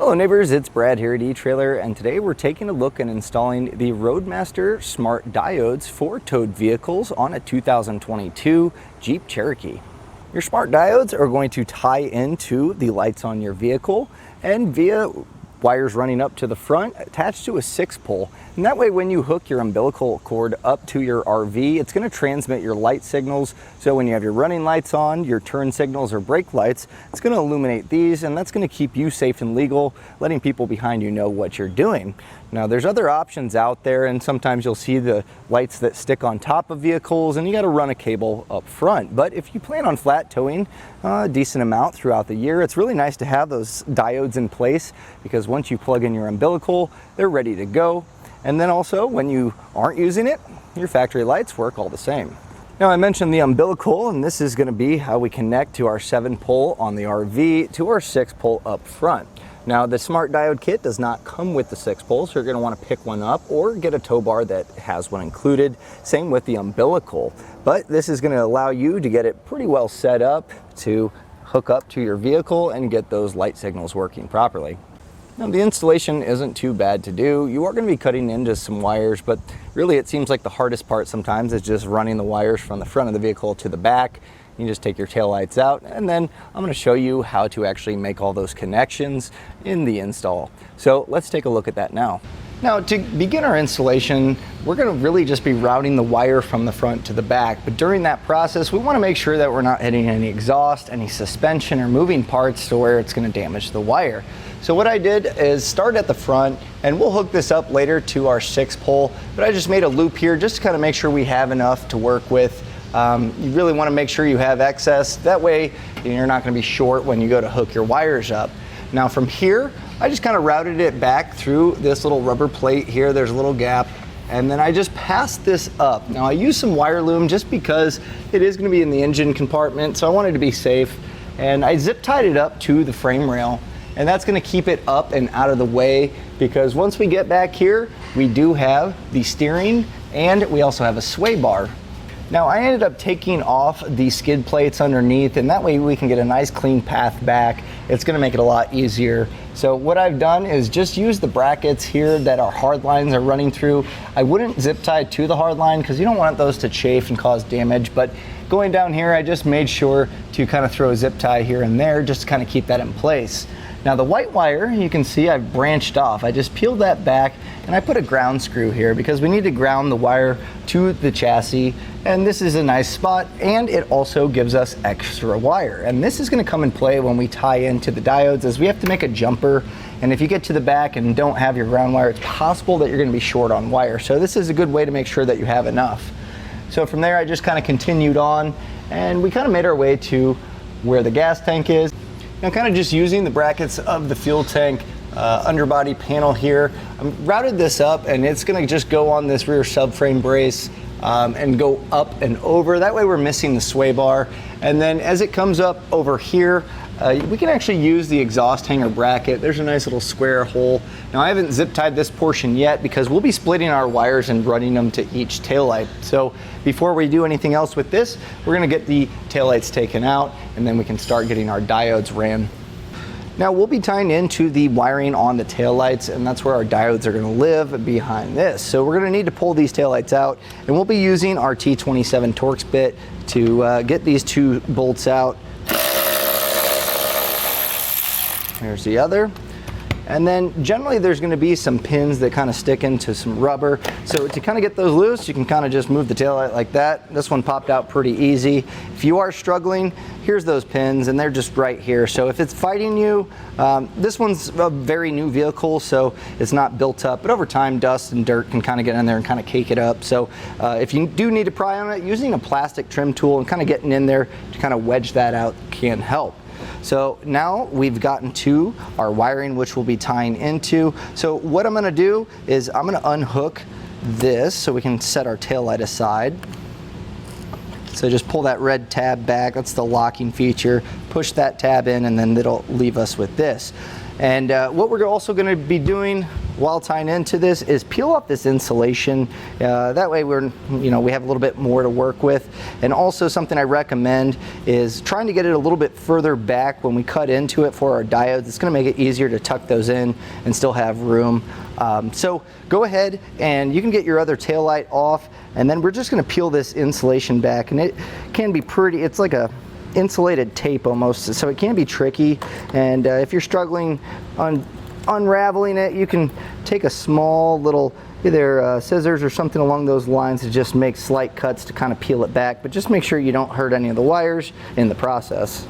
Hello neighbors, it's Brad here at eTrailer, and today we're taking a look and installing the Roadmaster Smart Diodes for towed vehicles on a 2022 Jeep Cherokee. Your smart diodes are going to tie into the lights on your vehicle and via wires running up to the front attached to a 6-pole. And that way when you hook your umbilical cord up to your RV, it's going to transmit your light signals. So when you have your running lights on, your turn signals or brake lights, it's going to illuminate these, and that's going to keep you safe and legal, letting people behind you know what you're doing. Now there's other options out there, and sometimes you'll see the lights that stick on top of vehicles and you got to run a cable up front. But if you plan on flat towing a decent amount throughout the year, it's really nice to have those diodes in place, because once you plug in your umbilical, they're ready to go. And then also when you aren't using it, your factory lights work all the same. Now I mentioned the umbilical, and this is going to be how we connect to our 7-pole on the RV to our 6-pole up front. Now the smart diode kit does not come with the 6-pole, so you're going to want to pick one up or get a tow bar that has one included. Same with the umbilical, but this is going to allow you to get it pretty well set up to hook up to your vehicle and get those light signals working properly. Now the installation isn't too bad to do. You are going to be cutting into some wires, but really it seems like the hardest part sometimes is just running the wires from the front of the vehicle to the back. You just take your tail lights out, and then I'm going to show you how to actually make all those connections in the install. So let's take a look at that now. Now to begin our installation, we're going to really just be routing the wire from the front to the back, but during that process we want to make sure that we're not hitting any exhaust, any suspension or moving parts to where it's going to damage the wire. So what I did is start at the front, and we'll hook this up later to our 6-pole, but I just made a loop here just to kind of make sure we have enough to work with. You really want to make sure you have excess, that way you're not going to be short when you go to hook your wires up. Now from here, I just kind of routed it back through this little rubber plate here. There's a little gap, and then I just passed this up. Now I used some wire loom just because it is going to be in the engine compartment, so I wanted to be safe, and I zip tied it up to the frame rail, and that's going to keep it up and out of the way, because once we get back here we do have the steering and we also have a sway bar. Now I ended up taking off the skid plates underneath, and that way we can get a nice clean path back. It's going to make it a lot easier. So what I've done is just use the brackets here that our hard lines are running through. I wouldn't zip tie to the hard line because you don't want those to chafe and cause damage, but going down here I just made sure to kind of throw a zip tie here and there just to kind of keep that in place. Now the white wire, you can see I've branched off. I just peeled that back and I put a ground screw here because we need to ground the wire to the chassis, and this is a nice spot, and it also gives us extra wire. And this is going to come in play when we tie into the diodes, as we have to make a jumper, and if you get to the back and don't have your ground wire, it's possible that you're going to be short on wire. So this is a good way to make sure that you have enough. So from there I just kind of continued on, and we kind of made our way to where the gas tank is. Now kind of just using the brackets of the fuel tank underbody panel here, I routed this up, and it's going to just go on this rear subframe brace and go up and over. That way we're missing the sway bar. And then as it comes up over here, we can actually use the exhaust hanger bracket. There's a nice little square hole. Now I haven't zip tied this portion yet because we'll be splitting our wires and running them to each taillight. So before we do anything else with this, we're going to get the taillights taken out, and then we can start getting our diodes ran. Now we'll be tying into the wiring on the taillights, and that's where our diodes are going to live, behind this. So we're going to need to pull these taillights out, and we'll be using our T27 Torx bit to get these 2 bolts out. There's the other. And then generally there's going to be some pins that kind of stick into some rubber. So to kind of get those loose, you can kind of just move the taillight like that. This one popped out pretty easy. If you are struggling, here's those pins, and they're just right here. So if it's fighting you, this one's a very new vehicle, so it's not built up, but over time dust and dirt can kind of get in there and kind of cake it up. So if you do need to pry on it, using a plastic trim tool and kind of getting in there to kind of wedge that out can help. So now we've gotten to our wiring, which we'll be tying into. So what I'm going to do is I'm going to unhook this so we can set our taillight aside. So just pull that red tab back, that's the locking feature, push that tab in, and then it'll leave us with this. And what we're also going to be doing while tying into this is peel off this insulation. That way we have a little bit more to work with. And also something I recommend is trying to get it a little bit further back when we cut into it for our diodes. It's going to make it easier to tuck those in and still have room. So go ahead and you can get your other tail light off, and then we're just going to peel this insulation back, and it can be pretty, it's like a insulated tape almost, so it can be tricky. And if you're struggling on unraveling it, you can take a small little either scissors or something along those lines to just make slight cuts to kind of peel it back, but just make sure you don't hurt any of the wires in the process.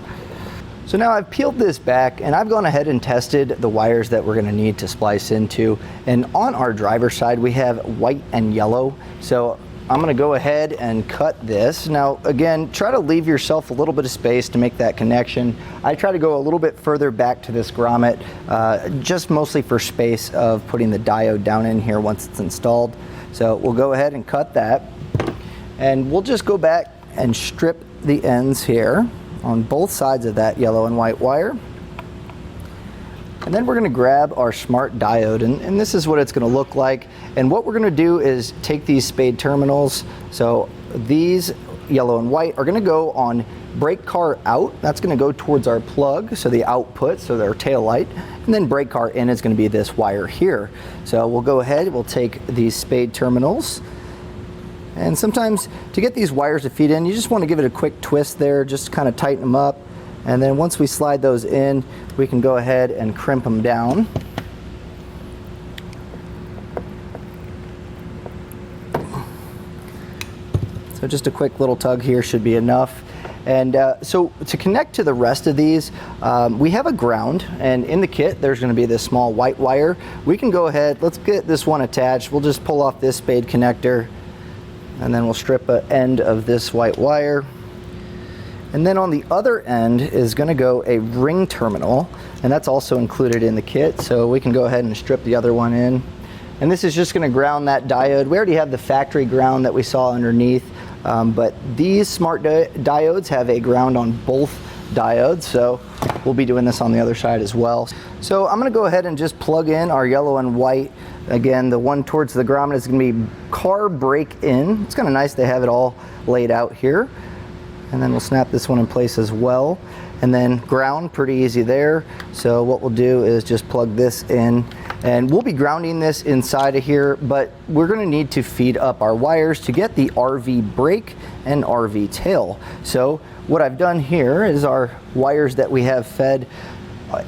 So now I've peeled this back and I've gone ahead and tested the wires that we're going to need to splice into, and on our driver's side we have white and yellow. So I'm going to go ahead and cut this. Now again, try to leave yourself a little bit of space to make that connection. I try to go a little bit further back to this grommet, just mostly for space of putting the diode down in here once it's installed. So we'll go ahead and cut that, and we'll just go back and strip the ends here on both sides of that yellow and white wire. And then we're going to grab our smart diode, and this is what it's going to look like. And what we're going to do is take these spade terminals. So these yellow and white are going to go on brake car out. That's going to go towards our plug, so the output, so their tail light. And then brake car in is going to be this wire here. So we'll go ahead, we'll take these spade terminals. And sometimes to get these wires to feed in, you just want to give it a quick twist there, just kind of tighten them up. And then once we slide those in, we can go ahead and crimp them down. So just a quick little tug here should be enough. And so to connect to the rest of these, we have a ground, and in the kit there's going to be this small white wire. We can go ahead, let's get this one attached. We'll just pull off this spade connector, and then we'll strip an end of this white wire. And then on the other end is going to go a ring terminal, and that's also included in the kit, so we can go ahead and strip the other one in. And this is just going to ground that diode. We already have the factory ground that we saw underneath, but these smart diodes have a ground on both diodes, so we'll be doing this on the other side as well. So I'm going to go ahead and just plug in our yellow and white. Again, the one towards the grommet is going to be car brake in. It's kind of nice they have it all laid out here. And then we'll snap this one in place as well. And then ground, pretty easy there. So what we'll do is just plug this in, and we'll be grounding this inside of here, but we're gonna need to feed up our wires to get the RV brake and RV tail. So what I've done here is our wires that we have fed.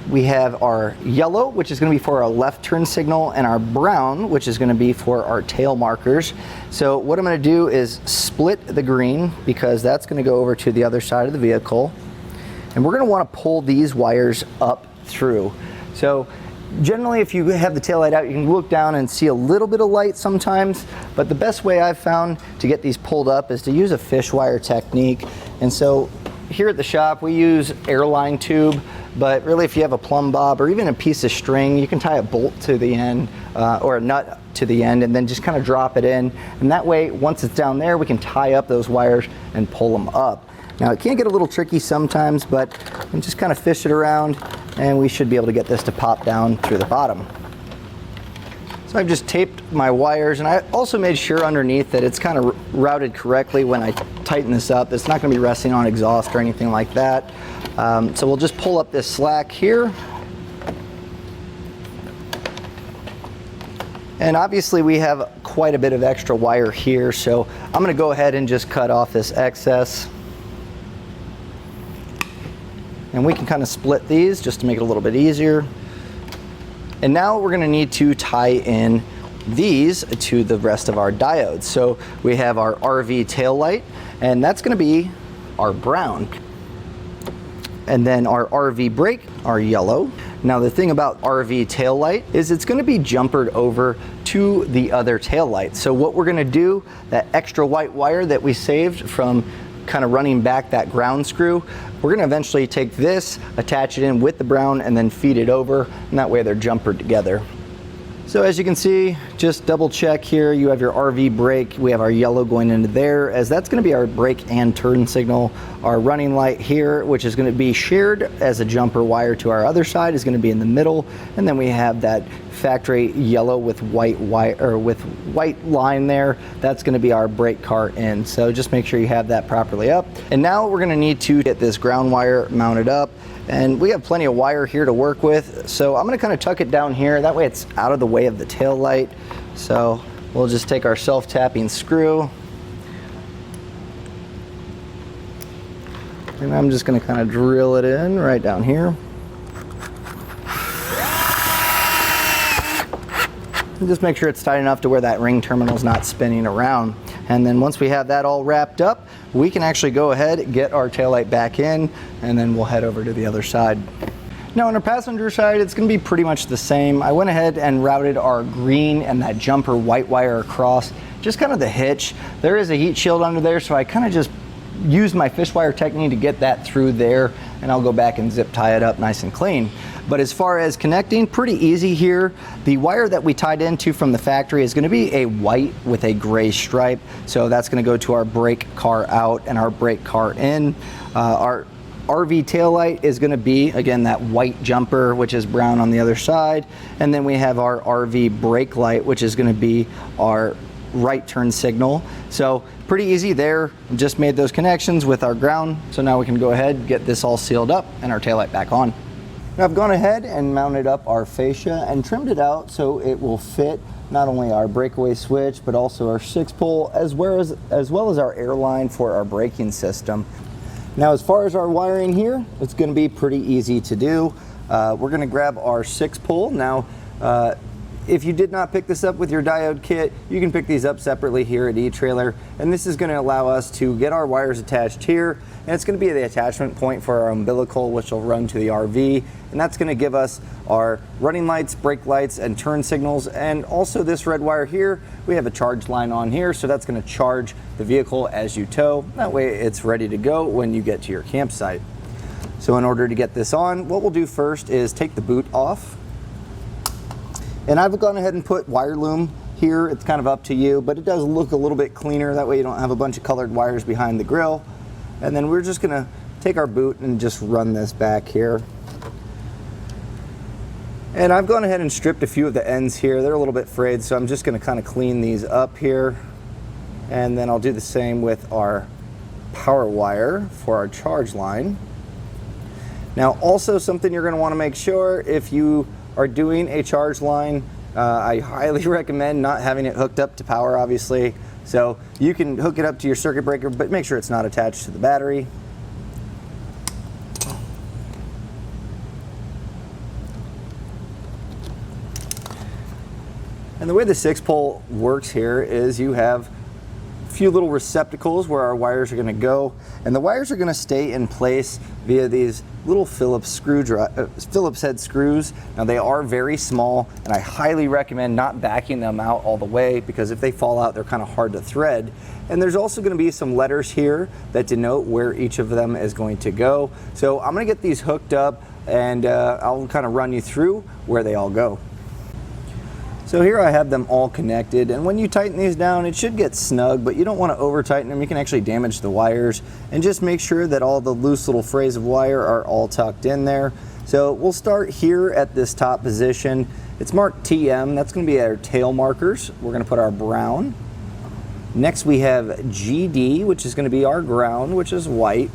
We have our yellow, which is going to be for our left turn signal, and our brown, which is going to be for our tail markers. So what I'm going to do is split the green, because that's going to go over to the other side of the vehicle. And we're going to want to pull these wires up through. So generally, if you have the tail light out, you can look down and see a little bit of light sometimes, but the best way I've found to get these pulled up is to use a fish wire technique. And so here at the shop, we use airline tube. But really, if you have a plumb bob or even a piece of string, you can tie a bolt to the end or a nut to the end, and then just kind of drop it in. And that way, once it's down there, we can tie up those wires and pull them up. Now, it can get a little tricky sometimes, but you can just kind of fish it around, and we should be able to get this to pop down through the bottom. So I've just taped my wires, and I also made sure underneath that it's kind of routed correctly when I tighten this up. It's not going to be resting on exhaust or anything like that. So we'll just pull up this slack here. And obviously we have quite a bit of extra wire here, so I'm going to go ahead and just cut off this excess. And we can kind of split these just to make it a little bit easier. And now we're going to need to tie in these to the rest of our diodes. So we have our RV tail light, and that's going to be our brown. And then our RV brake, our yellow. Now the thing about RV tail light is it's going to be jumpered over to the other tail light. So what we're going to do, that extra white wire that we saved from kind of running back that ground screw, we're going to eventually take this, attach it in with the brown, and then feed it over, and that way they're jumpered together. So as you can see, just double check here. You have your RV brake. We have our yellow going into there, as that's going to be our brake and turn signal. Our running light here, which is going to be shared as a jumper wire to our other side, is going to be in the middle. And then we have that factory yellow with white wire, or with white line there. That's going to be our brake car in. So just make sure you have that properly up. And now we're going to need to get this ground wire mounted up. And we have plenty of wire here to work with. So I'm going to kind of tuck it down here. That way it's out of the way of the tail light. So we'll just take our self-tapping screw. And I'm just going to kind of drill it in right down here. And just make sure it's tight enough to where that ring terminal is not spinning around. And then once we have that all wrapped up, we can actually go ahead, get our taillight back in, and then we'll head over to the other side. Now on our passenger side, it's going to be pretty much the same. I went ahead and routed our green and that jumper white wire across, just kind of the hitch. There is a heat shield under there, so I kind of just used my fish wire technique to get that through there, and I'll go back and zip tie it up nice and clean. But as far as connecting, pretty easy here. The wire that we tied into from the factory is going to be a white with a gray stripe. So that's going to go to our brake car out and our brake car in. Our RV taillight is going to be, again, that white jumper, which is brown on the other side. And then we have our RV brake light, which is going to be our right turn signal. So pretty easy there. Just made those connections with our ground. So now we can go ahead and get this all sealed up and our taillight back on. Now I've gone ahead and mounted up our fascia and trimmed it out so it will fit not only our breakaway switch, but also our 6-pole, as well as our air line for our braking system. Now as far as our wiring here, it's going to be pretty easy to do. We're going to grab our 6-pole. Now if you did not pick this up with your diode kit, you can pick these up separately here at eTrailer, and this is going to allow us to get our wires attached here, and it's going to be the attachment point for our umbilical, which will run to the RV, and that's going to give us our running lights, brake lights, and turn signals. And also this red wire here, we have a charge line on here, so that's going to charge the vehicle as you tow. That way it's ready to go when you get to your campsite. So in order to get this on, what we'll do first is take the boot off. And I've gone ahead and put wire loom here. It's kind of up to you, but it does look a little bit cleaner. That way you don't have a bunch of colored wires behind the grill. And then we're just gonna take our boot and just run this back here. And I've gone ahead and stripped a few of the ends here. They're a little bit frayed, so I'm just gonna kind of clean these up here. And then I'll do the same with our power wire for our charge line. Now also something you're gonna wanna make sure, if you are doing a charge line, I highly recommend not having it hooked up to power, obviously. So you can hook it up to your circuit breaker, but make sure it's not attached to the battery. And the way the 6-pole works here is you have a few little receptacles where our wires are going to go, and the wires are going to stay in place via these little Phillips head screws. Now they are very small, and I highly recommend not backing them out all the way, because if they fall out, they're kind of hard to thread. And there's also going to be some letters here that denote where each of them is going to go. So I'm going to get these hooked up, and I'll kind of run you through where they all go. So here I have them all connected, and when you tighten these down, it should get snug, but you don't want to over tighten them. You can actually damage the wires, and just make sure that all the loose little frays of wire are all tucked in there. So we'll start here at this top position. It's marked TM. That's going to be our tail markers. We're going to put our brown. Next we have GD, which is going to be our ground, which is white,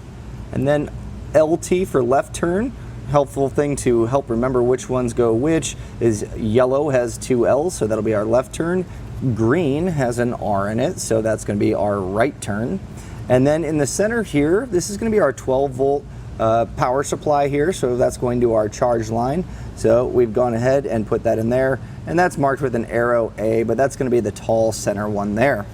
and then LT for left turn. Helpful thing to help remember which ones go which is yellow has 2 L's, so that'll be our left turn. Green has an R in it, so that's going to be our right turn. And then in the center here, this is going to be our 12-volt power supply here, so that's going to our charge line. So we've gone ahead and put that in there, and that's marked with an arrow A, but that's going to be the tall center one there.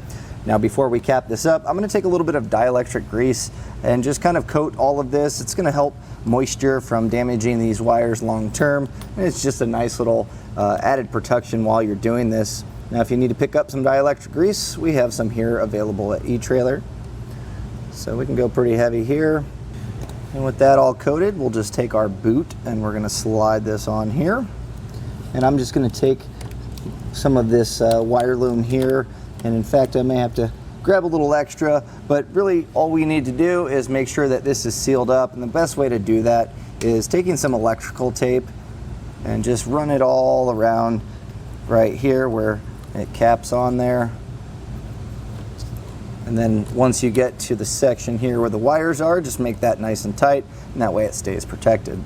Now before we cap this up, I'm going to take a little bit of dielectric grease and just kind of coat all of this. It's going to help moisture from damaging these wires long term, and it's just a nice little added protection while you're doing this. Now if you need to pick up some dielectric grease, we have some here available at eTrailer. So we can go pretty heavy here. And with that all coated, we'll just take our boot and we're going to slide this on here. And I'm just going to take some of this wire loom here, and in fact I may have to grab a little extra, but really all we need to do is make sure that this is sealed up, and the best way to do that is taking some electrical tape and just run it all around right here where it caps on there. And then once you get to the section here where the wires are, just make that nice and tight, and that way it stays protected.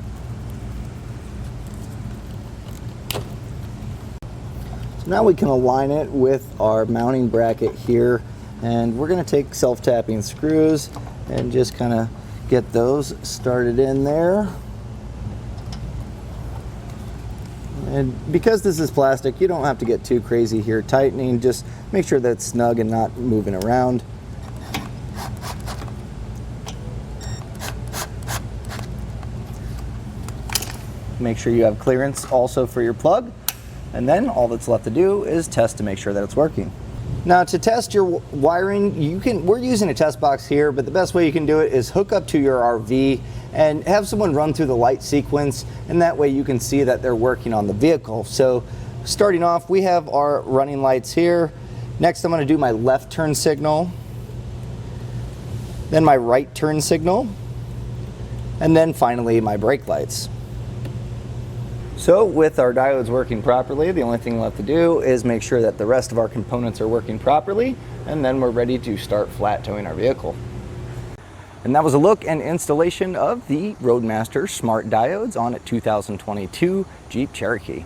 So now we can align it with our mounting bracket here, and we're going to take self-tapping screws and just kind of get those started in there. And because this is plastic, you don't have to get too crazy here tightening. Just make sure that it's snug and not moving around. Make sure you have clearance also for your plug. And then all that's left to do is test to make sure that it's working. Now to test your wiring, we're using a test box here, but the best way you can do it is hook up to your RV and have someone run through the light sequence, and that way you can see that they're working on the vehicle. So starting off, we have our running lights here. Next I'm going to do my left turn signal, then my right turn signal, and then finally my brake lights. So with our diodes working properly, the only thing left to do is make sure that the rest of our components are working properly, and then we're ready to start flat towing our vehicle. And that was a look and installation of the Roadmaster Smart Diodes on a 2022 Jeep Cherokee.